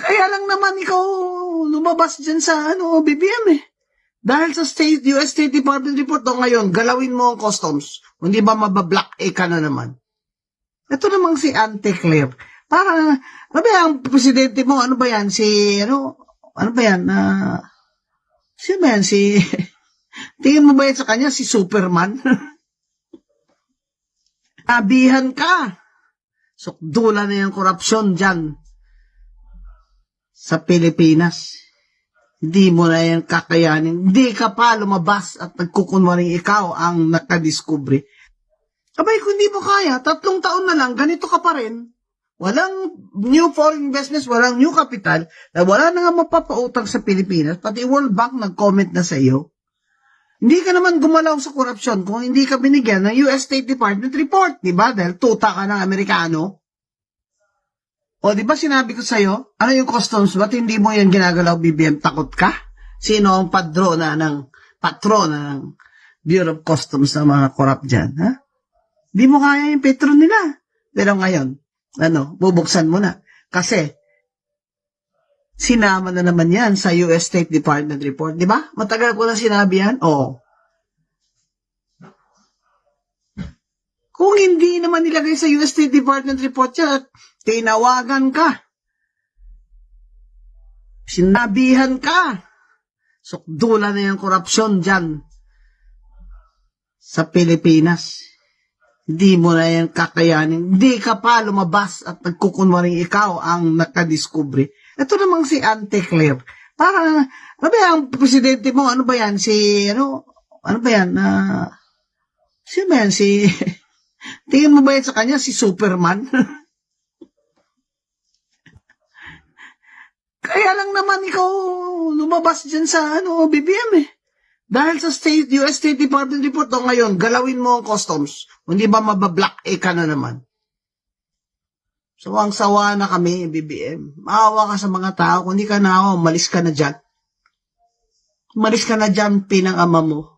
Kaya lang naman ikaw lumabas dyan sa BBM eh. Dahil sa US State Department report ngayon, galawin mo ang customs. Hindi ba mabablock ka na naman? Ito namang si Ante Claire. Para, ano ba yan, presidente mo, ano ba yan, ano ba yan, sino ba yan, tingin mo ba yan sa kanya, si Superman? Abihan ka. Sukdula na yung korupsyon dyan sa Pilipinas. Hindi mo na yan kakayanin. Hindi ka pa lumabas at nagkukunwaring ikaw ang nakadiskubre. Abay, kung hindi mo kaya, 3 taon na lang, ganito ka pa rin. Walang new foreign investments, walang new capital, wala na nga mapapautang sa Pilipinas, pati World Bank nag-comment na sa iyo. Hindi ka naman gumalaw sa korupsyon kung hindi ka binigyan ng US State Department report, di ba? Dahil tuta ka ng Amerikano. O, di ba sinabi ko sa'yo, ano yung customs? Ba't hindi mo yan ginagalaw, BBM? Takot ka? Sino ang patrona ng Bureau of Customs ng mga corrupt dyan, ha? Di mo kaya yung patron nila. Pero ngayon, bubuksan mo na. Kasi, sinama na naman yan sa US State Department report. Di ba? Matagal ko na sinabi yan? Oo. Kung hindi naman nilagay sa US State Department report yan, tinawagan ka. Sinabihan ka. Sukdula na yung korupsyon dyan sa Pilipinas. Hindi mo na yan kakayanin. Hindi ka pa lumabas at nagkukunwaring ikaw ang nakadiskubre. Ito namang si Ante Claire. Para, ano ba yan, presidente mo, ano ba yan, ano ba yan, sino ba yan, tingin mo ba yan sa kanya, si Superman? Kaya lang naman ikaw lumabas dyan sa BBM eh. Dahil sa US State Department report ngayon, galawin mo ang customs. Hindi ba mabablock ka na naman? Sawang-sawa na kami, BBM. Maawa ka sa mga tao. Kung hindi ka naawa, umalis ka na dyan. Umalis ka na dyan, pinang ama mo.